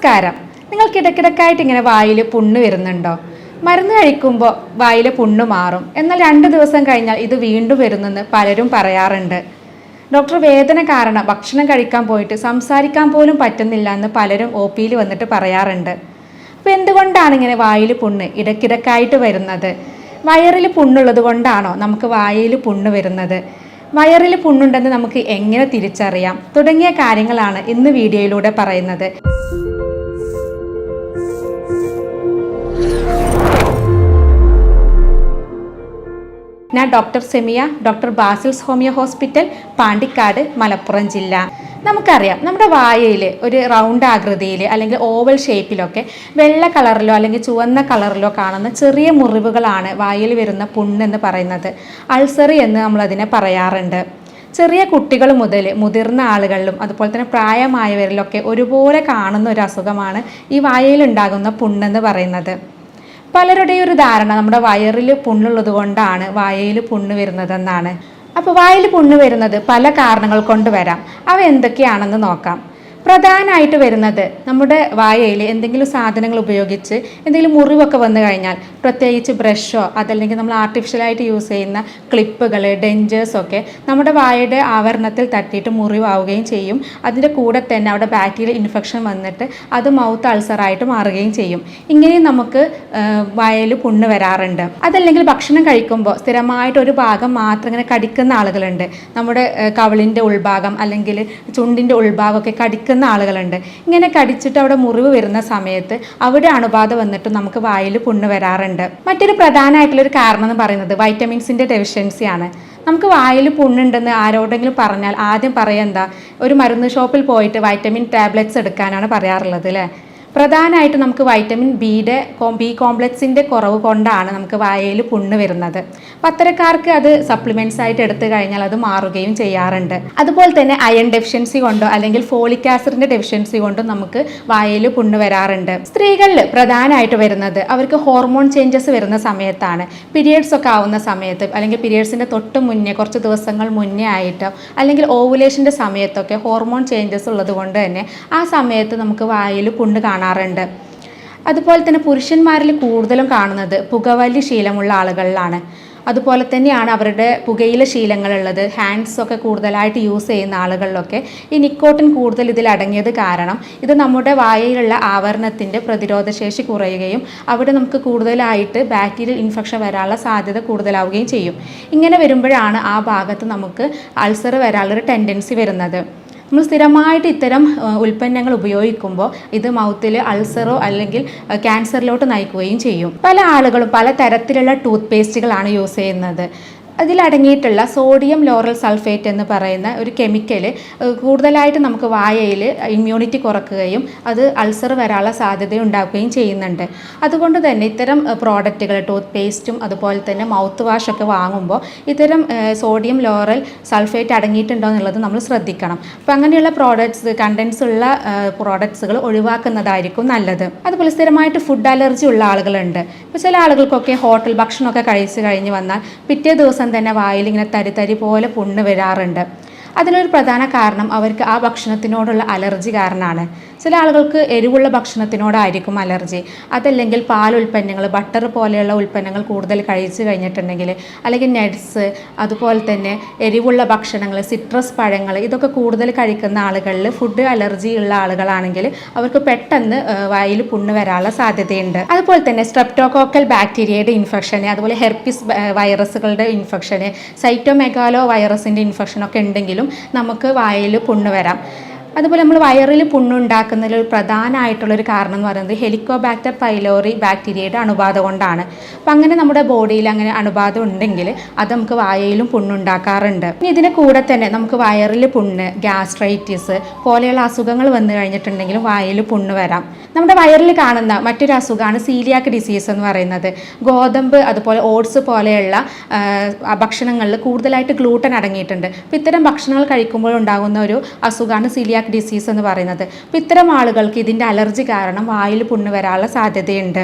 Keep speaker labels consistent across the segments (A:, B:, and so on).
A: നമസ്കാരം. നിങ്ങൾക്കിടയ്ക്കിടയ്ക്കായിട്ട് ഇങ്ങനെ വായിൽ പുണ്ണ് വരുന്നുണ്ടോ? മരുന്ന് കഴിക്കുമ്പോൾ വായിലെ പുണ്ണ് മാറും, എന്നാൽ 2 ദിവസം കഴിഞ്ഞാൽ ഇത് വീണ്ടും വരുന്നെന്ന് പലരും പറയാറുണ്ട്. ഡോക്ടർ വേദന കാരണം ഭക്ഷണം കഴിക്കാൻ പോയിട്ട് സംസാരിക്കാൻ പോലും പറ്റുന്നില്ല എന്ന് പലരും OPയിൽ വന്നിട്ട് പറയാറുണ്ട്. അപ്പോൾ എന്തുകൊണ്ടാണ് ഇങ്ങനെ വായിൽ പുണ്ണ് ഇടയ്ക്കിടയ്ക്കായിട്ട് വരുന്നത്? വയറിൽ പുണ്ണുള്ളത് കൊണ്ടാണോ നമുക്ക് വായിൽ പുണ്ണ് വരുന്നത്? വയറിൽ പുണ്ണുണ്ടെന്ന് നമുക്ക് എങ്ങനെ തിരിച്ചറിയാം? തുടങ്ങിയ കാര്യങ്ങളാണ് ഇന്ന് വീഡിയോയിലൂടെ പറയുന്നത്. ഞാൻ doctor Semiya, doctor Basil's homeo hospital, Pandikkad, Malappuram ജില്ല. നമുക്കറിയാം, നമ്മുടെ വായയിൽ ഒരു റൗണ്ട് ആകൃതിയിൽ അല്ലെങ്കിൽ ഓവൽ ഷേപ്പിലൊക്കെ വെള്ള കളറിലോ അല്ലെങ്കിൽ ചുവന്ന കളറിലോ കാണുന്ന ചെറിയ മുറിവുകളാണ് വായിൽ വരുന്ന പുണ്ണെന്ന് പറയുന്നത്. അൾസറി എന്ന് നമ്മളതിനെ പറയാറുണ്ട്. ചെറിയ കുട്ടികൾ മുതൽ മുതിർന്ന ആളുകളിലും അതുപോലെ തന്നെ പ്രായമായവരിലൊക്കെ ഒരുപോലെ കാണുന്ന ഒരു അസുഖമാണ് ഈ വായയിലുണ്ടാകുന്ന പുണ്ണെന്ന് പറയുന്നത്. പലരുടെയും ഒരു ധാരണ നമ്മുടെ വയറിൽ പുണ്ണുള്ളത് കൊണ്ടാണ് വായയിൽ പുണ്ണ് വരുന്നതെന്നാണ്. അപ്പോൾ വായിൽ പുണ്ണ് വരുന്നത് പല കാരണങ്ങൾ കൊണ്ട് വരാം. അവ എന്തൊക്കെയാണെന്ന് നോക്കാം. പ്രധാനമായിട്ട് വരുന്നത് നമ്മുടെ വായയിൽ എന്തെങ്കിലും സാധനങ്ങൾ ഉപയോഗിച്ച് എന്തെങ്കിലും മുറിവൊക്കെ വന്നു കഴിഞ്ഞാൽ, പ്രത്യേകിച്ച് ബ്രഷോ അതല്ലെങ്കിൽ നമ്മൾ ആർട്ടിഫിഷ്യലായിട്ട് യൂസ് ചെയ്യുന്ന ക്ലിപ്പുകൾ, ഡെഞ്ചേഴ്സൊക്കെ നമ്മുടെ വായയുടെ ആവരണത്തിൽ തട്ടിയിട്ട് മുറിവാവുകയും ചെയ്യും. അതിൻ്റെ കൂടെ തന്നെ അവിടെ ബാക്ടീരിയൽ ഇൻഫെക്ഷൻ വന്നിട്ട് അത് മൗത്ത് അൾസറായിട്ട് മാറുകയും ചെയ്യും. ഇങ്ങനെയും നമുക്ക് വായയിൽ പുണ്ണ് വരാറുണ്ട്. അതല്ലെങ്കിൽ ഭക്ഷണം കഴിക്കുമ്പോൾ സ്ഥിരമായിട്ട് ഒരു ഭാഗം മാത്രം ഇങ്ങനെ കടിക്കുന്ന ആളുകളുണ്ട്. നമ്മുടെ കവിളിൻ്റെ ഉൾഭാഗം അല്ലെങ്കിൽ ചുണ്ടിൻ്റെ ഉൾഭാഗമൊക്കെ കടിക്കുന്ന ആളുകളുണ്ട്. ഇങ്ങനെ കടിച്ചിട്ട് അവിടെ മുറിവ് വരുന്ന സമയത്ത് അവിടെ അണുബാധ വന്നിട്ട് നമുക്ക് വായിൽ പുണ്ണ് വരാറുണ്ട്. മറ്റൊരു പ്രധാനമായിട്ടുള്ളൊരു കാരണം എന്ന് പറയുന്നത് വൈറ്റമിൻസിൻ്റെ ഡെഫിഷ്യൻസിയാണ്. നമുക്ക് വായിൽ പുണ്ണുണ്ടെന്ന് ആരോടെങ്കിലും പറഞ്ഞാൽ ആദ്യം പറയുക എന്താ, ഒരു മരുന്ന് ഷോപ്പിൽ പോയിട്ട് വൈറ്റമിൻ ടാബ്ലറ്റ്സ് എടുക്കാനാണ് പറയാറുള്ളത് അല്ലേ. പ്രധാനമായിട്ട് നമുക്ക് വൈറ്റമിൻ ബി കോംപ്ലക്സിൻ്റെ കുറവ് കൊണ്ടാണ് നമുക്ക് വായയിൽ പുണ്ണ് വരുന്നത്. അപ്പം അത്തരക്കാർക്ക് അത് സപ്ലിമെൻറ്റ്സ് ആയിട്ട് എടുത്തു കഴിഞ്ഞാൽ അത് മാറുകയും ചെയ്യാറുണ്ട്. അതുപോലെ തന്നെ അയൺ ഡെഫിഷ്യൻസി കൊണ്ടോ അല്ലെങ്കിൽ ഫോളിക് ആസിഡിൻ്റെ ഡെഫിഷ്യൻസി കൊണ്ടോ നമുക്ക് വായയിൽ പുണ്ണ് വരാറുണ്ട്. സ്ത്രീകളിൽ പ്രധാനമായിട്ട് വരുന്നത് അവർക്ക് ഹോർമോൺ ചേഞ്ചസ് വരുന്ന സമയത്താണ്. പീരിയഡ്സ് ഒക്കെ ആവുന്ന സമയത്ത് അല്ലെങ്കിൽ പീരിയഡ്സിൻ്റെ തൊട്ട് മുന്നേ കുറച്ച് ദിവസങ്ങൾ മുന്നേ ആയിട്ടോ അല്ലെങ്കിൽ ഓവുലേഷൻ്റെ സമയത്തൊക്കെ ഹോർമോൺ ചേഞ്ചസ് ഉള്ളത് കൊണ്ട് തന്നെ ആ സമയത്ത് നമുക്ക് വായിൽ പുണ്ണ് കാണാറുണ്ട്. അതുപോലെ തന്നെ പുരുഷന്മാരിൽ കൂടുതലും കാണുന്നത് പുകവലി ശീലമുള്ള ആളുകളിലാണ്. അതുപോലെ തന്നെയാണ് അവരുടെ പുകയില ശീലങ്ങളുള്ളത്. ഹാൻഡ്സൊക്കെ കൂടുതലായിട്ട് യൂസ് ചെയ്യുന്ന ആളുകളിലൊക്കെ ഈ നിക്കോട്ടിൻ കൂടുതൽ ഇതിൽ അടങ്ങിയത് കാരണം ഇത് നമ്മുടെ വായയിലുള്ള ആവരണത്തിൻ്റെ പ്രതിരോധശേഷി കുറയുകയും അവിടെ നമുക്ക് കൂടുതലായിട്ട് ബാക്ടീരിയൽ ഇൻഫെക്ഷൻ വരാനുള്ള സാധ്യത കൂടുതലാവുകയും ചെയ്യും. ഇങ്ങനെ വരുമ്പോഴാണ് ആ ഭാഗത്ത് നമുക്ക് അൾസർ വരാനുള്ളൊരു ടെൻഡൻസി വരുന്നത്. നമ്മൾ സ്ഥിരമായിട്ട് ഇത്തരം ഉൽപ്പന്നങ്ങൾ ഉപയോഗിക്കുമ്പോൾ ഇത് മൗത്തിൽ അൾസറോ അല്ലെങ്കിൽ ക്യാൻസറിലോട്ട് നയിക്കുകയും ചെയ്യും. പല ആളുകളും പല തരത്തിലുള്ള ടൂത്ത് പേസ്റ്റുകളാണ് യൂസ് ചെയ്യുന്നത്. അതിലടങ്ങിയിട്ടുള്ള സോഡിയം ലോറൽ സൾഫേറ്റ് എന്ന് പറയുന്ന ഒരു കെമിക്കൽ കൂടുതലായിട്ട് നമുക്ക് വായയിൽ ഇമ്മ്യൂണിറ്റി കുറക്കുകയും അത് അൾസർ വരാനുള്ള സാധ്യത ഉണ്ടാക്കുകയും ചെയ്യുന്നുണ്ട്. അതുകൊണ്ട് തന്നെ ഇത്തരം പ്രോഡക്റ്റുകൾ, ടൂത്ത് പേസ്റ്റും അതുപോലെ തന്നെ മൗത്ത് വാഷൊക്കെ വാങ്ങുമ്പോൾ ഇത്തരം സോഡിയം ലോറൽ സൾഫേറ്റ് അടങ്ങിയിട്ടുണ്ടോ എന്നുള്ളത് നമ്മൾ ശ്രദ്ധിക്കണം. അപ്പോൾ അങ്ങനെയുള്ള കണ്ടൻസ് ഉള്ള പ്രോഡക്ട്സുകൾ ഒഴിവാക്കുന്നതായിരിക്കും നല്ലത്. അതുപോലെ സ്ഥിരമായിട്ട് ഫുഡ് അലർജി ഉള്ള ആളുകളുണ്ട്. ഇപ്പോൾ ചില ആളുകൾക്കൊക്കെ ഹോട്ടൽ ഭക്ഷണമൊക്കെ കഴിച്ച് കഴിഞ്ഞ് വന്നാൽ പിറ്റേ ദിവസം തന്നെ വായിൽ ഇങ്ങനെ തരി പോലെ പുണ്ണ് വരാറുണ്ട്. അതിനൊരു പ്രധാന കാരണം അവർക്ക് ആ ഭക്ഷണത്തിനോടുള്ള അലർജി കാരണമാണ്. ചില ആളുകൾക്ക് എരിവുള്ള ഭക്ഷണത്തിനോടായിരിക്കും അലർജി. അതല്ലെങ്കിൽ പാൽ ഉൽപ്പന്നങ്ങൾ, ബട്ടർ പോലെയുള്ള ഉൽപ്പന്നങ്ങൾ കൂടുതൽ കഴിച്ച് കഴിഞ്ഞിട്ടുണ്ടെങ്കിൽ, അല്ലെങ്കിൽ നട്ട്സ്, അതുപോലെ തന്നെ എരിവുള്ള ഭക്ഷണങ്ങൾ, സിട്രസ് പഴങ്ങൾ, ഇതൊക്കെ കൂടുതൽ കഴിക്കുന്ന ആളുകളിൽ ഫുഡ് അലർജി ഉള്ള ആളുകളാണെങ്കിൽ അവർക്ക് പെട്ടെന്ന് വായിൽ പുണ്ണ് വരാനുള്ള സാധ്യതയുണ്ട്. അതുപോലെ തന്നെ സ്ട്രെപ്റ്റോകോക്കൽ ബാക്ടീരിയയുടെ ഇൻഫെക്ഷൻ, അതുപോലെ ഹെർപ്പിസ് വൈറസുകളുടെ ഇൻഫെക്ഷൻ, സൈറ്റോമെഗാലോ വൈറസിൻ്റെ ഇൻഫെക്ഷനൊക്കെ ഉണ്ടെങ്കിലും നമുക്ക് വായിൽ പുണ്ണ് വരാം. അതുപോലെ നമ്മൾ വയറിൽ പുണ്ണുണ്ടാക്കുന്നതിൽ ഒരു പ്രധാനമായിട്ടുള്ളൊരു കാരണം എന്ന് പറയുന്നത് ഹെലിക്കോബാക്ടർ പൈലോറി ബാക്ടീരിയയുടെ അണുബാധ കൊണ്ടാണ്. അപ്പം അങ്ങനെ നമ്മുടെ ബോഡിയിൽ അങ്ങനെ അണുബാധ ഉണ്ടെങ്കിൽ അത് നമുക്ക് വായയിലും പുണ്ണുണ്ടാക്കാറുണ്ട്. ഇനി ഇതിന് കൂടെ തന്നെ നമുക്ക് വയറിൽ പുണ്ണ്, ഗ്യാസ്ട്രൈറ്റിസ് പോലെയുള്ള അസുഖങ്ങൾ വന്നു കഴിഞ്ഞിട്ടുണ്ടെങ്കിലും വായയിൽ പുണ്ണ് വരാം. നമ്മുടെ വയറിൽ കാണുന്ന മറ്റൊരു അസുഖമാണ് സീലിയാക് ഡിസീസ് എന്ന് പറയുന്നത്. ഗോതമ്പ് അതുപോലെ ഓട്സ് പോലെയുള്ള ഭക്ഷണങ്ങളിൽ കൂടുതലായിട്ട് ഗ്ലൂട്ടൻ അടങ്ങിയിട്ടുണ്ട്. അപ്പോൾ ഇത്തരം ഭക്ഷണങ്ങൾ കഴിക്കുമ്പോൾ ഉണ്ടാകുന്ന ഒരു അസുഖമാണ് സീലിയാക് സെലിയാക് ഡിസീസ് എന്ന് പറയുന്നത്. അപ്പോൾ ഇത്തരം ആളുകൾക്ക് ഇതിൻ്റെ അലർജി കാരണം വായിൽ പുണ്ണ് വരാനുള്ള സാധ്യതയുണ്ട്.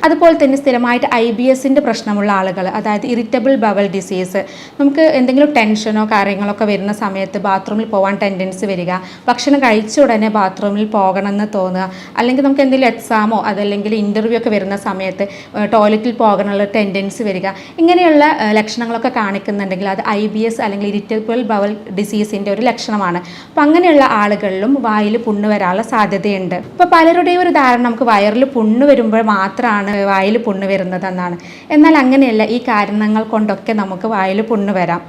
A: അതുപോലെ തന്നെ സ്ഥിരമായിട്ട് IBSൻ്റെ പ്രശ്നമുള്ള ആളുകൾ, അതായത് ഇറിറ്റബിൾ ബവൽ ഡിസീസ്, നമുക്ക് എന്തെങ്കിലും ടെൻഷനോ കാര്യങ്ങളൊക്കെ വരുന്ന സമയത്ത് ബാത്റൂമിൽ പോകാൻ ടെൻഡൻസി വരിക, ഭക്ഷണം കഴിച്ച ഉടനെ ബാത്റൂമിൽ പോകണമെന്ന് തോന്നുക, അല്ലെങ്കിൽ നമുക്ക് എന്തെങ്കിലും എക്സാമോ അതല്ലെങ്കിൽ ഇൻ്റർവ്യൂ ഒക്കെ വരുന്ന സമയത്ത് ടോയ്ലറ്റിൽ പോകാനുള്ള ടെൻഡൻസി വരിക, ഇങ്ങനെയുള്ള ലക്ഷണങ്ങളൊക്കെ കാണിക്കുന്നുണ്ടെങ്കിൽ അത് IBS അല്ലെങ്കിൽ ഇറിറ്റബിൾ ബവൽ ഡിസീസിൻ്റെ ഒരു ലക്ഷണമാണ്. അപ്പോൾ അങ്ങനെയുള്ള ആളുകളിലും വായിൽ പുണ്ണ് വരാനുള്ള സാധ്യതയുണ്ട്. ഇപ്പോൾ പലരുടെയും ഒരു ധാരണ നമുക്ക് വയറിൽ പുണ്ണ് വരുമ്പോൾ മാത്രമാണ് വായിൽ പുണ്ണ് വരുന്നതെന്നാണ്. എന്നാൽ അങ്ങനെയല്ല, ഈ കാരണങ്ങൾ കൊണ്ടൊക്കെ നമുക്ക് വായിൽ പുണ്ണ് വരാം.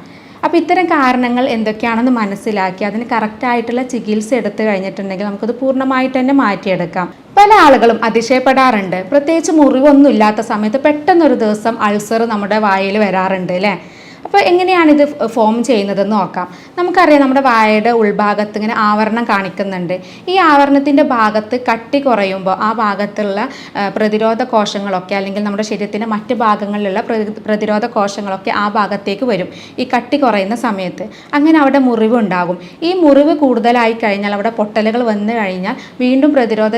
A: അപ്പോൾ ഇത്തരം കാരണങ്ങൾ എന്തൊക്കെയാണെന്ന് മനസ്സിലാക്കി അതിന് കറക്റ്റായിട്ടുള്ള ചികിത്സ എടുത്തു കഴിഞ്ഞിട്ടുണ്ടെങ്കിൽ നമുക്കത് പൂർണ്ണമായിട്ട് തന്നെ മാറ്റിയെടുക്കാം. പല ആളുകളും അതിശയപ്പെടാറുണ്ട്, പ്രത്യേകിച്ച് മുറിവൊന്നും ഇല്ലാത്ത സമയത്ത് പെട്ടെന്നൊരു ദിവസം അൾസർ നമ്മുടെ വായിൽ വരാറുണ്ട് അല്ലേ. അപ്പോൾ എങ്ങനെയാണിത് ഫോം ചെയ്യുന്നതെന്ന് നോക്കാം. നമുക്കറിയാം, നമ്മുടെ വായയുടെ ഉൾഭാഗത്ത് ഇങ്ങനെ ആവരണം കാണിക്കുന്നുണ്ട്. ഈ ആവരണത്തിൻ്റെ ഭാഗത്ത് കട്ടി കുറയുമ്പോൾ ആ ഭാഗത്തുള്ള പ്രതിരോധ കോശങ്ങളൊക്കെ അല്ലെങ്കിൽ നമ്മുടെ ശരീരത്തിൻ്റെ മറ്റ് ഭാഗങ്ങളിലുള്ള പ്രതിരോധ കോശങ്ങളൊക്കെ ആ ഭാഗത്തേക്ക് വരും ഈ കട്ടി കുറയുന്ന സമയത്ത്. അങ്ങനെ അവിടെ മുറിവ് ഉണ്ടാകും. ഈ മുറിവ് കൂടുതലായി കഴിഞ്ഞാൽ അവിടെ പൊട്ടലുകൾ വന്നു കഴിഞ്ഞാൽ വീണ്ടും പ്രതിരോധ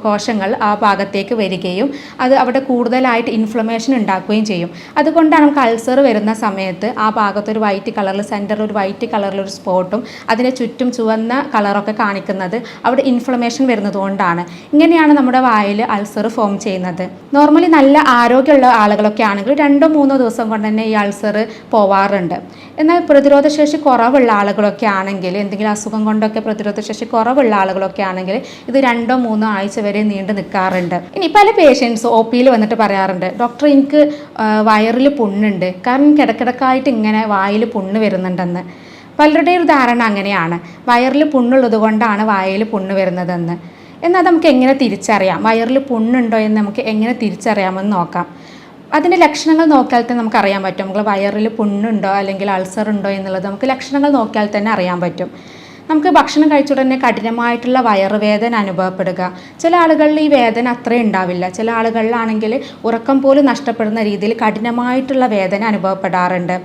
A: കോശങ്ങൾ ആ ഭാഗത്തേക്ക് വരികയും അത് അവിടെ കൂടുതലായിട്ട് ഇൻഫ്ലമേഷൻ ഉണ്ടാക്കുകയും ചെയ്യും. അതുകൊണ്ടാണ് നമുക്ക് അൾസർ വരുന്ന സമയത്ത് ആ ഭാഗത്തൊരു വൈറ്റ് കളറിൽ സെൻറ്ററിൽ ഒരു വൈറ്റ് കളറിലൊരു സ്പോട്ടും അതിന് ചുറ്റും ചുവന്ന കളറൊക്കെ കാണിക്കുന്നത് അവിടെ ഇൻഫ്ലമേഷൻ വരുന്നത് കൊണ്ടാണ്. ഇങ്ങനെയാണ് നമ്മുടെ വായിൽ അൾസർ ഫോം ചെയ്യുന്നത്. നോർമലി നല്ല ആരോഗ്യമുള്ള ആളുകളൊക്കെ ആണെങ്കിൽ 2-3 ദിവസം കൊണ്ട് തന്നെ ഈ അൾസർ പോവാറുണ്ട്. എന്നാൽ പ്രതിരോധശേഷി കുറവുള്ള ആളുകളൊക്കെ ആണെങ്കിൽ, എന്തെങ്കിലും അസുഖം കൊണ്ടൊക്കെ പ്രതിരോധശേഷി കുറവുള്ള ആളുകളൊക്കെ ആണെങ്കിൽ ഇത് 2-3 ആഴ്ച വരെ നീണ്ടു നിൽക്കാറുണ്ട്. ഇനി പല പേഷ്യൻസ് OPയിൽ വന്നിട്ട് പറയാറുണ്ട്, ഡോക്ടർ എനിക്ക് വയറിൽ പുണ്ണുണ്ട്, കാരണം കിടക്കിടക്കായിട്ട് ഇങ്ങനെ വായിൽ പുണ്ണ് വരുന്നുണ്ടെന്ന്. പലരുടെയും ഒരു ധാരണ അങ്ങനെയാണ്, വയറിൽ പുണ്ണുള്ളത് കൊണ്ടാണ് വായിൽ പുണ്ണ് വരുന്നതെന്ന്. എന്നാൽ നമുക്ക് എങ്ങനെ തിരിച്ചറിയാം, വയറിൽ പുണ്ണുണ്ടോ എന്ന് നമുക്ക് എങ്ങനെ തിരിച്ചറിയാമെന്ന് നോക്കാം. അതിൻ്റെ ലക്ഷണങ്ങൾ നോക്കിയാൽ തന്നെ നമുക്കറിയാൻ പറ്റും നമുക്ക് വയറിൽ പുണ്ണുണ്ടോ അല്ലെങ്കിൽ അൾസർ ഉണ്ടോ എന്നുള്ളത് നമുക്ക് ലക്ഷണങ്ങൾ നോക്കിയാൽ തന്നെ അറിയാൻ പറ്റും. നമുക്ക് ഭക്ഷണം കഴിച്ച ഉടനെ കഠിനമായിട്ടുള്ള വയറുവേദന അനുഭവപ്പെടുക. ചില ആളുകളിൽ ഈ വേദന അത്രയും ഉണ്ടാവില്ല. ചില ആളുകളിലാണെങ്കിൽ ഉറക്കം പോലും നഷ്ടപ്പെടുന്ന രീതിയിൽ കഠിനമായിട്ടുള്ള വേദന അനുഭവപ്പെടാറുണ്ട്.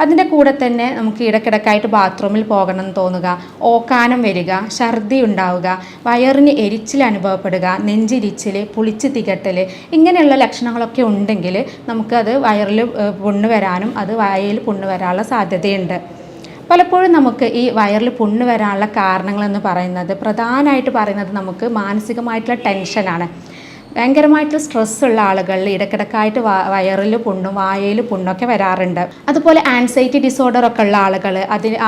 A: അതിൻ്റെ കൂടെ തന്നെ നമുക്ക് ഇടയ്ക്കിടയ്ക്കായിട്ട് ബാത്റൂമിൽ പോകണം എന്ന് തോന്നുക, ഓക്കാനം വരിക, ഛർദി ഉണ്ടാവുക, വയറിന് എരിച്ചിൽ അനുഭവപ്പെടുക, നെഞ്ചിരിച്ചിൽ, പുളിച്ച് തികട്ടൽ, ഇങ്ങനെയുള്ള ലക്ഷണങ്ങളൊക്കെ ഉണ്ടെങ്കിൽ നമുക്കത് വയറിൽ പുണ്ണ് വരാനും അത് വായയിൽ പുണ്ണ് വരാനുള്ള സാധ്യതയുണ്ട്. പലപ്പോഴും നമുക്ക് ഈ വയറിൽ പുണ്ണ് വരാനുള്ള കാരണങ്ങളെന്ന് പറയുന്നത് പ്രധാനമായിട്ട് പറയുന്നത് നമുക്ക് മാനസികമായിട്ടുള്ള ടെൻഷനാണ്. ഭയങ്കരമായിട്ട് സ്ട്രെസ്സുള്ള ആളുകളിൽ ഇടയ്ക്കിടയ്ക്കായിട്ട് വയറിൽ പുണ്ണും വായയിൽ പുണ്ണൊക്കെ വരാറുണ്ട്. അതുപോലെ ആൻസൈറ്റി ഡിസോർഡറൊക്കെ ഉള്ള ആളുകൾ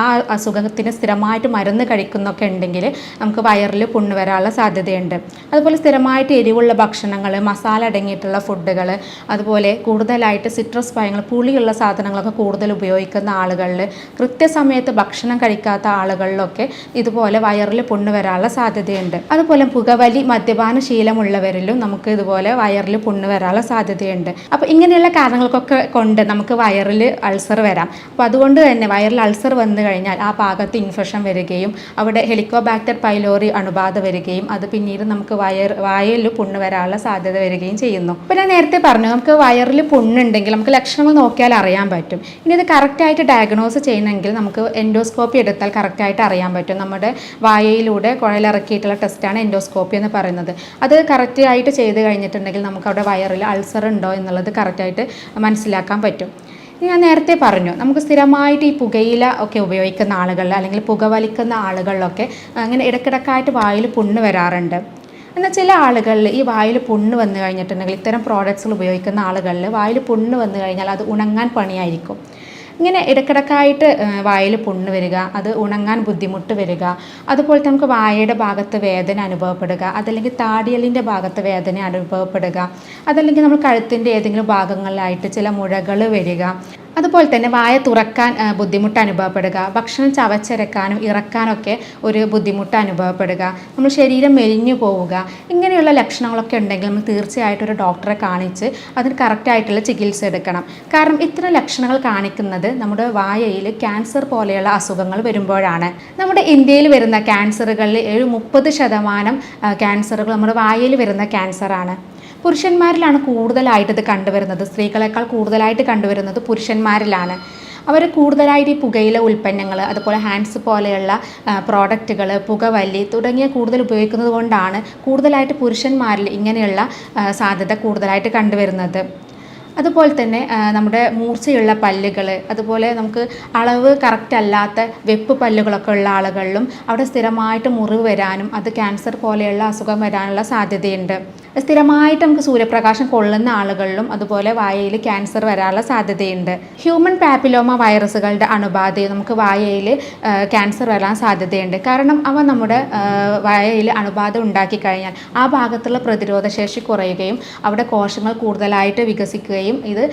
A: ആ അസുഖത്തിന് സ്ഥിരമായിട്ട് മരുന്ന് കഴിക്കുന്നൊക്കെ ഉണ്ടെങ്കിൽ നമുക്ക് വയറിൽ പുണ്ണ് വരാനുള്ള സാധ്യതയുണ്ട്. അതുപോലെ സ്ഥിരമായിട്ട് എരിവുള്ള ഭക്ഷണങ്ങൾ, മസാല അടങ്ങിയിട്ടുള്ള ഫുഡുകൾ, അതുപോലെ കൂടുതലായിട്ട് സിട്രസ് പഴങ്ങൾ, പുളിയുള്ള സാധനങ്ങളൊക്കെ കൂടുതൽ ഉപയോഗിക്കുന്ന ആളുകളിൽ, കൃത്യസമയത്ത് ഭക്ഷണം കഴിക്കാത്ത ആളുകളിലൊക്കെ ഇതുപോലെ വയറിൽ പുണ്ണ് വരാനുള്ള സാധ്യതയുണ്ട്. അതുപോലെ പുകവലി, മദ്യപാന ശീലമുള്ളവരിലും നമുക്ക് ഇതുപോലെ വയറിൽ പുണ്ണ് വരാനുള്ള സാധ്യതയുണ്ട്. അപ്പോൾ ഇങ്ങനെയുള്ള കാരണങ്ങൾക്കൊക്കെ കൊണ്ട് നമുക്ക് വയറിൽ അൾസർ വരാം. അപ്പോൾ അതുകൊണ്ട് തന്നെ വയറിൽ അൾസർ വന്നു കഴിഞ്ഞാൽ ആ ഭാഗത്ത് ഇൻഫെക്ഷൻ വരികയും അവിടെ ഹെലിക്കോബാക്ടർ പൈലോറി അണുബാധ വരികയും അത് പിന്നീട് നമുക്ക് വായയിൽ പുണ്ണ് വരാനുള്ള സാധ്യത വരികയും ചെയ്യുന്നു. അപ്പോൾ ഞാൻ നേരത്തെ പറഞ്ഞു, നമുക്ക് വയറിൽ പുണ്ണുണ്ടെങ്കിൽ നമുക്ക് ലക്ഷണങ്ങൾ നോക്കിയാൽ അറിയാൻ പറ്റും. ഇനി ഇത് കറക്റ്റായിട്ട് ഡയഗ്നോസ് ചെയ്യണമെങ്കിൽ നമുക്ക് എൻഡോസ്കോപ്പി എടുത്താൽ കറക്റ്റായിട്ട് അറിയാൻ പറ്റും. നമ്മുടെ വായയിലൂടെ കുഴലിറക്കിയിട്ടുള്ള ടെസ്റ്റാണ് എൻഡോസ്കോപ്പി എന്ന് പറയുന്നത്. അത് കറക്റ്റായിട്ട് ചെയ്ത് കഴിഞ്ഞിട്ടുണ്ടെങ്കിൽ നമുക്ക് അവിടെ വയറിൽ അൾസർ ഉണ്ടോ എന്നുള്ളത് കറക്റ്റായിട്ട് മനസ്സിലാക്കാൻ പറ്റും. ഞാൻ നേരത്തെ പറഞ്ഞു, നമുക്ക് സ്ഥിരമായിട്ട് ഈ പുകയില ഒക്കെ ഉപയോഗിക്കുന്ന ആളുകളിൽ അല്ലെങ്കിൽ പുകവലിക്കുന്ന ആളുകളിലൊക്കെ അങ്ങനെ ഇടയ്ക്കിടയ്ക്കായിട്ട് വായിൽ പുണ്ണ് വരാറുണ്ട്. എന്നാൽ ചില ആളുകളിൽ ഈ വായിൽ പുണ്ണ് വന്നു കഴിഞ്ഞിട്ടുണ്ടെങ്കിൽ, ഇത്തരം പ്രോഡക്ട്സുകൾ ഉപയോഗിക്കുന്ന ആളുകളിൽ വായിൽ പുണ്ണ് വന്നു കഴിഞ്ഞാൽ അത് ഉണങ്ങാൻ പണിയായിരിക്കും. ഇങ്ങനെ ഇടയ്ക്കിടയ്ക്കായിട്ട് വായിൽ പുണ്ണ് വരിക, അത് ഉണങ്ങാൻ ബുദ്ധിമുട്ട് വരിക, അതുപോലെ നമുക്ക് വായയുടെ ഭാഗത്ത് വേദന അനുഭവപ്പെടുക, അതല്ലെങ്കിൽ താടിയലിൻ്റെ ഭാഗത്ത് വേദന അനുഭവപ്പെടുക, അതല്ലെങ്കിൽ നമ്മൾ കഴുത്തിൻ്റെ ഏതെങ്കിലും ഭാഗങ്ങളിലായിട്ട് ചില മുഴകൾ വരിക, അതുപോലെ തന്നെ വായ തുറക്കാൻ ബുദ്ധിമുട്ട് അനുഭവപ്പെടുക, ഭക്ഷണം ചവച്ചരക്കാനും ഇറക്കാനൊക്കെ ഒരു ബുദ്ധിമുട്ട് അനുഭവപ്പെടുക, നമ്മൾ ശരീരം മെലിഞ്ഞു പോവുക, ഇങ്ങനെയുള്ള ലക്ഷണങ്ങളൊക്കെ ഉണ്ടെങ്കിൽ നമ്മൾ തീർച്ചയായിട്ടും ഒരു ഡോക്ടറെ കാണിച്ച് അതിന് കറക്റ്റായിട്ടുള്ള ചികിത്സ എടുക്കണം. കാരണം ഇത്തരം ലക്ഷണങ്ങൾ കാണിക്കുന്നത് നമ്മുടെ വായയിൽ ക്യാൻസർ പോലെയുള്ള അസുഖങ്ങൾ വരുമ്പോഴാണ്. നമ്മുടെ ഇന്ത്യയിൽ വരുന്ന ക്യാൻസറുകളിൽ 30% ക്യാൻസറുകൾ നമ്മുടെ വായയിൽ വരുന്ന ക്യാൻസറാണ്. പുരുഷന്മാരിലാണ് കൂടുതലായിട്ട് ഇത് കണ്ടുവരുന്നത്. സ്ത്രീകളെക്കാൾ കൂടുതലായിട്ട് കണ്ടുവരുന്നത് പുരുഷന്മാരിലാണ്. അവർ കൂടുതലായിട്ട് ഈ പുകയില ഉൽപ്പന്നങ്ങൾ, അതുപോലെ ഹാൻഡ്സ് പോലെയുള്ള പ്രോഡക്റ്റുകൾ, പുകവലി തുടങ്ങിയ കൂടുതൽ ഉപയോഗിക്കുന്നത് കൊണ്ടാണ് കൂടുതലായിട്ട് പുരുഷന്മാരിൽ ഇങ്ങനെയുള്ള സാധ്യത കൂടുതലായിട്ട് കണ്ടുവരുന്നത്. അതുപോലെ തന്നെ നമ്മുടെ മൂർച്ചയുള്ള പല്ലുകൾ, അതുപോലെ നമുക്ക് അളവ് കറക്റ്റ് അല്ലാത്ത വെപ്പ് പല്ലുകളൊക്കെ ഉള്ള ആളുകളിലും അവിടെ സ്ഥിരമായിട്ട് മുറിവ് വരാനും അത് ക്യാൻസർ പോലെയുള്ള അസുഖം വരാനുള്ള സാധ്യതയുണ്ട്. സ്ഥിരമായിട്ട് നമുക്ക് സൂര്യപ്രകാശം കൊള്ളുന്ന ആളുകളിലും അതുപോലെ വായയിൽ ക്യാൻസർ വരാനുള്ള സാധ്യതയുണ്ട്. ഹ്യൂമൻ പാപ്പിലോമ വൈറസുകളുടെ അണുബാധയും നമുക്ക് വായയിൽ ക്യാൻസർ വരാൻ സാധ്യതയുണ്ട്. കാരണം അവ നമ്മുടെ വായയിൽ അണുബാധ ഉണ്ടാക്കി കഴിഞ്ഞാൽ ആ ഭാഗത്തുള്ള പ്രതിരോധശേഷി കുറയുകയും അവിടെ കോശങ്ങൾ കൂടുതലായിട്ട് വികസിക്കുകയും ഇത്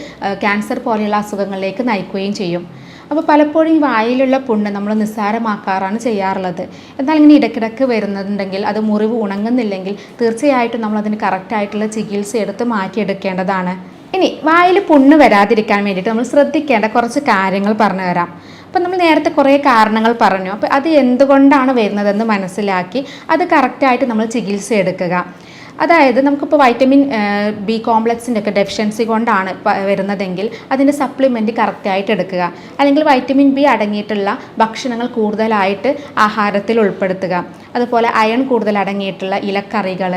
A: ക്യാൻസർ പോലെയുള്ള അസുഖങ്ങളിലേക്ക് നയിക്കുകയും ചെയ്യും. അപ്പോൾ പലപ്പോഴും ഈ വായിലുള്ള പുണ്ണ് നമ്മൾ നിസ്സാരമാക്കാറാണ് ചെയ്യാറുള്ളത്. എന്നാൽ ഇങ്ങനെ ഇടയ്ക്കിടയ്ക്ക് വരുന്നുണ്ടെങ്കിൽ, അത് മുറിവ് ഉണങ്ങുന്നില്ലെങ്കിൽ തീർച്ചയായിട്ടും നമ്മളതിന് കറക്റ്റായിട്ടുള്ള ചികിത്സ എടുത്ത് മാറ്റിയെടുക്കേണ്ടതാണ്. ഇനി വായിൽ പുണ്ണ് വരാതിരിക്കാൻ വേണ്ടിയിട്ട് നമ്മൾ ശ്രദ്ധിക്കേണ്ട കുറച്ച് കാര്യങ്ങൾ പറഞ്ഞു തരാം. അപ്പം നമ്മൾ നേരത്തെ കുറേ കാരണങ്ങൾ പറഞ്ഞു. അപ്പോൾ അത് എന്തുകൊണ്ടാണ് വരുന്നതെന്ന് മനസ്സിലാക്കി അത് കറക്റ്റായിട്ട് നമ്മൾ ചികിത്സ എടുക്കുക. അതായത് നമുക്കിപ്പോൾ വൈറ്റമിൻ ബി കോംപ്ലക്സിൻ്റെ ഒക്കെ ഡെഫിഷ്യൻസി കൊണ്ടാണ് വരുന്നതെങ്കിൽ അതിൻ്റെ സപ്ലിമെൻറ്റ് കറക്റ്റായിട്ട് എടുക്കുക. അല്ലെങ്കിൽ വൈറ്റമിൻ ബി അടങ്ങിയിട്ടുള്ള ഭക്ഷണങ്ങൾ കൂടുതലായിട്ട് ആഹാരത്തിൽ ഉൾപ്പെടുത്തുക. അതുപോലെ അയൺ കൂടുതൽ അടങ്ങിയിട്ടുള്ള ഇലക്കറികൾ,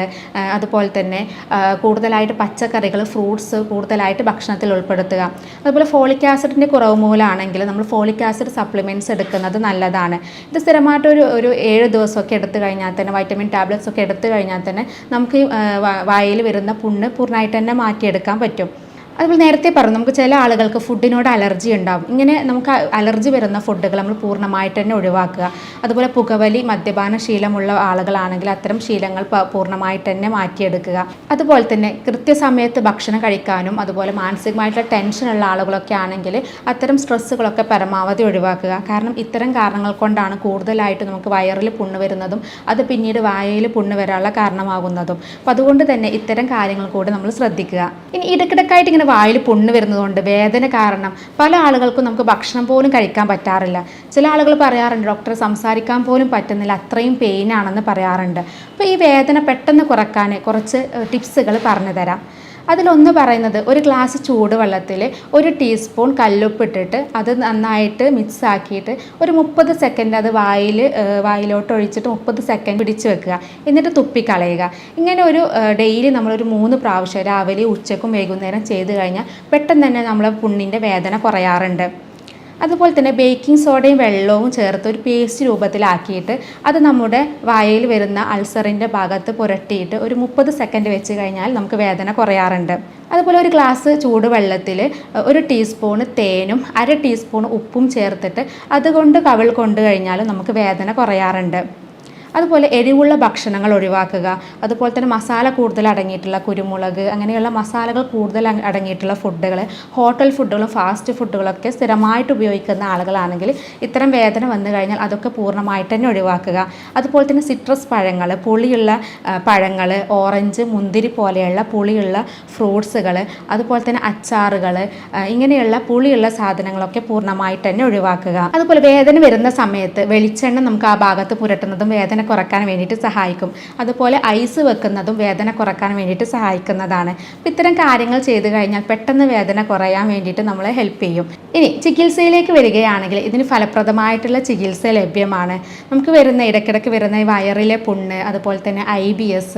A: അതുപോലെ തന്നെ കൂടുതലായിട്ട് പച്ചക്കറികൾ, ഫ്രൂട്ട്സ് കൂടുതലായിട്ട് ഭക്ഷണത്തിൽ ഉൾപ്പെടുത്തുക. അതുപോലെ ഫോളിക് ആസിഡിൻ്റെ കുറവ് മൂലമാണെങ്കിൽ നമ്മൾ ഫോളിക് ആസിഡ് സപ്ലിമെൻറ്റ്സ് എടുക്കുന്നത് നല്ലതാണ്. ഇത് സ്ഥിരമായിട്ട് ഒരു 7 ദിവസമൊക്കെ എടുത്തു കഴിഞ്ഞാൽ തന്നെ, വൈറ്റമിൻ ടാബ്ലറ്റ്സ് ഒക്കെ എടുത്തു കഴിഞ്ഞാൽ തന്നെ നമുക്ക് വായിൽ വരുന്ന പുണ്ണ് പൂർണ്ണമായിട്ട് തന്നെ മാറ്റിയെടുക്കാൻ പറ്റും. അതുപോലെ നേരത്തെ പറഞ്ഞു, നമുക്ക് ചില ആളുകൾക്ക് ഫുഡിനോട് അലർജി ഉണ്ടാവും. ഇങ്ങനെ നമുക്ക് അലർജി വരുന്ന ഫുഡുകൾ നമ്മൾ പൂർണ്ണമായിട്ട് തന്നെ ഒഴിവാക്കുക. അതുപോലെ പുകവലി, മദ്യപാന ശീലമുള്ള ആളുകളാണെങ്കിൽ അത്തരം ശീലങ്ങൾ പൂർണ്ണമായിട്ട് തന്നെ മാറ്റിയെടുക്കുക. അതുപോലെ തന്നെ കൃത്യസമയത്ത് ഭക്ഷണം കഴിക്കാനും, അതുപോലെ മാനസികമായിട്ടുള്ള ടെൻഷനുള്ള ആളുകളൊക്കെ ആണെങ്കിൽ അത്തരം സ്ട്രെസ്സുകളൊക്കെ പരമാവധി ഒഴിവാക്കുക. കാരണം ഇത്തരം കാരണങ്ങൾ കൊണ്ടാണ് കൂടുതലായിട്ട് നമുക്ക് വയറിൽ പുണ്ണ് വരുന്നതും അത് പിന്നീട് വായയിൽ പുണ്ണ് വരാനുള്ള കാരണമാകുന്നതും. അപ്പോൾ അതുകൊണ്ട് തന്നെ ഇത്തരം കാര്യങ്ങൾ കൂടെ നമ്മൾ ശ്രദ്ധിക്കുക. ഇനി ഇടയ്ക്കിടയ്ക്കായിട്ട് ഇങ്ങനെ വായിൽ പുണ്ണ് വരുന്നതുകൊണ്ട് വേദന കാരണം പല ആളുകൾക്കും നമുക്ക് ഭക്ഷണം പോലും കഴിക്കാൻ പറ്റാറില്ല. ചില ആളുകൾ പറയാറുണ്ട്, ഡോക്ടറെ സംസാരിക്കാൻ പോലും പറ്റുന്നില്ല, അത്രയും പെയിൻ ആണെന്ന് പറയാറുണ്ട്. അപ്പോൾ ഈ വേദന പെട്ടെന്ന് കുറയ്ക്കാൻ കുറച്ച് ടിപ്സുകൾ പറഞ്ഞു തരാം. അതിലൊന്ന് പറയുന്നത്, ഒരു ഗ്ലാസ് ചൂടുവെള്ളത്തിൽ 1 ടീസ്പൂൺ കല്ലുപ്പിട്ടിട്ട് അത് നന്നായിട്ട് മിക്സ് ആക്കിയിട്ട് ഒരു 30 സെക്കൻഡ് അത് വായിലോട്ട് ഒഴിച്ചിട്ട് 30 സെക്കൻഡ് പിടിച്ച് വെക്കുക. എന്നിട്ട് തുപ്പിക്കളയുക. ഇങ്ങനെ ഒരു ഡെയിലി നമ്മളൊരു 3 പ്രാവശ്യം രാവിലെ, ഉച്ചക്കും വൈകുന്നേരം ചെയ്ത് കഴിഞ്ഞാൽ പെട്ടെന്ന് തന്നെ നമ്മളെ പുണ്ണിൻ്റെ വേദന കുറയാറുണ്ട്. അതുപോലെ തന്നെ ബേക്കിംഗ് സോഡയും വെള്ളവും ചേർത്ത് ഒരു പേസ്റ്റ് രൂപത്തിലാക്കിയിട്ട് അത് നമ്മുടെ വായയിൽ വരുന്ന അൾസറിൻ്റെ ഭാഗത്ത് പുരട്ടിയിട്ട് ഒരു 30 സെക്കൻഡ് വെച്ച് കഴിഞ്ഞാൽ നമുക്ക് വേദന കുറയാറുണ്ട്. അതുപോലെ ഒരു ഗ്ലാസ് ചൂടുവെള്ളത്തിൽ 1 ടീസ്പൂൺ തേനും 1/2 ടീസ്പൂൺ ഉപ്പും ചേർത്തിട്ട് അതുകൊണ്ട് കവിൾ കൊണ്ടു കഴിഞ്ഞാലും നമുക്ക് വേദന കുറയാറുണ്ട്. അതുപോലെ എരിവുള്ള ഭക്ഷണങ്ങൾ ഒഴിവാക്കുക. അതുപോലെ തന്നെ മസാല കൂടുതൽ അടങ്ങിയിട്ടുള്ള കുരുമുളക്, അങ്ങനെയുള്ള മസാലകൾ കൂടുതൽ അടങ്ങിയിട്ടുള്ള ഫുഡുകൾ, ഹോട്ടൽ ഫുഡുകളും ഫാസ്റ്റ് ഫുഡുകളൊക്കെ സ്ഥിരമായിട്ട് ഉപയോഗിക്കുന്ന ആളുകളാണെങ്കിൽ ഇത്തരം വേദന വന്നു കഴിഞ്ഞാൽ അതൊക്കെ പൂർണ്ണമായിട്ട് തന്നെ ഒഴിവാക്കുക. അതുപോലെ തന്നെ സിട്രസ് പഴങ്ങൾ, പുളിയുള്ള പഴങ്ങൾ, ഓറഞ്ച്, മുന്തിരി പോലെയുള്ള പുളിയുള്ള ഫ്രൂട്ട്സുകൾ, അതുപോലെ തന്നെ അച്ചാറുകൾ, ഇങ്ങനെയുള്ള പുളിയുള്ള സാധനങ്ങളൊക്കെ പൂർണ്ണമായിട്ട് തന്നെ ഒഴിവാക്കുക. അതുപോലെ വേദന വരുന്ന സമയത്ത് വെളിച്ചെണ്ണ നമുക്ക് ആ ഭാഗത്ത് പുരട്ടുന്നതും വേദന കുറക്കാൻ വേണ്ടിയിട്ട് സഹായിക്കും. അതുപോലെ ഐസ് വെക്കുന്നതും വേദന കുറക്കാൻ വേണ്ടിയിട്ട് സഹായിക്കുന്നതാണ്. അപ്പോൾ ഇത്തരം കാര്യങ്ങൾ ചെയ്തു കഴിഞ്ഞാൽ പെട്ടെന്ന് വേദന കുറയാൻ വേണ്ടിയിട്ട് നമ്മളെ ഹെൽപ്പ് ചെയ്യും. ഇനി ചികിത്സയിലേക്ക് വരികയാണെങ്കിൽ ഇതിന് ഫലപ്രദമായിട്ടുള്ള ചികിത്സ ലഭ്യമാണ്. നമുക്ക് ഇടയ്ക്കിടയ്ക്ക് വരുന്ന വയറിലെ പുണ്ണ്, അതുപോലെ തന്നെ IBS,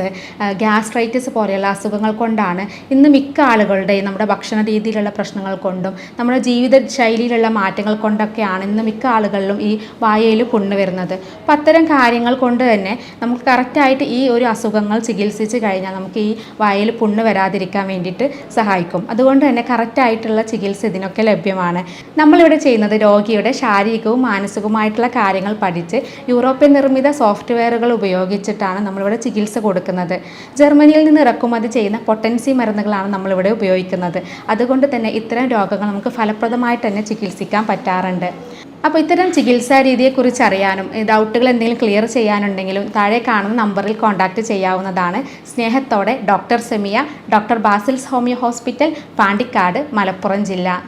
A: ഗ്യാസ്ട്രൈറ്റിസ് പോലെയുള്ള അസുഖങ്ങൾ കൊണ്ടാണ് ഇന്ന് മിക്ക ആളുകളുടെയും നമ്മുടെ ഭക്ഷണ രീതിയിലുള്ള പ്രശ്നങ്ങൾ കൊണ്ടും നമ്മുടെ ജീവിത ശൈലിയിലുള്ള മാറ്റങ്ങൾ കൊണ്ടൊക്കെയാണ് ഇന്ന് മിക്ക ആളുകളിലും ഈ വായയിൽ പുണ്ണ് വരുന്നത്. അപ്പോൾ അത്തരം കാര്യങ്ങൾ കൊണ്ട് തന്നെ നമുക്ക് കറക്റ്റായിട്ട് ഈ ഒരു അസുഖങ്ങൾ ചികിത്സിച്ച് കഴിഞ്ഞാൽ നമുക്ക് ഈ വായിൽ പുണ്ണ് വരാതിരിക്കാൻ വേണ്ടിയിട്ട് സഹായിക്കും. അതുകൊണ്ട് തന്നെ കറക്റ്റായിട്ടുള്ള ചികിത്സ ഇതിനൊക്കെ ലഭ്യമാണ്. നമ്മളിവിടെ ചെയ്യുന്നത് രോഗിയുടെ ശാരീരികവും മാനസികവുമായിട്ടുള്ള കാര്യങ്ങൾ പഠിച്ച് യൂറോപ്യൻ നിർമ്മിത സോഫ്റ്റ്വെയറുകൾ ഉപയോഗിച്ചിട്ടാണ് നമ്മളിവിടെ ചികിത്സ കൊടുക്കുന്നത്. ജർമ്മനിയിൽ നിന്ന് ഇറക്കുമതി ചെയ്യുന്ന പൊട്ടൻസി മരുന്നുകളാണ് നമ്മളിവിടെ ഉപയോഗിക്കുന്നത്. അതുകൊണ്ട് തന്നെ ഇത്തരം രോഗങ്ങൾ നമുക്ക് ഫലപ്രദമായിട്ട് തന്നെ ചികിത്സിക്കാൻ പറ്റാറുണ്ട്. അപ്പോൾ ഇത്തരം ചികിത്സാ രീതിയെക്കുറിച്ച് അറിയാനും ഡൗട്ടുകൾ എന്തെങ്കിലും ക്ലിയർ ചെയ്യാനുണ്ടെങ്കിലും താഴെ കാണുന്ന നമ്പറിൽ കോൺടാക്റ്റ് ചെയ്യാവുന്നതാണ്. സ്നേഹത്തോടെ doctor Semiya, doctor Basil's homeo hospital, Pandikkad, Malappuram ജില്ല.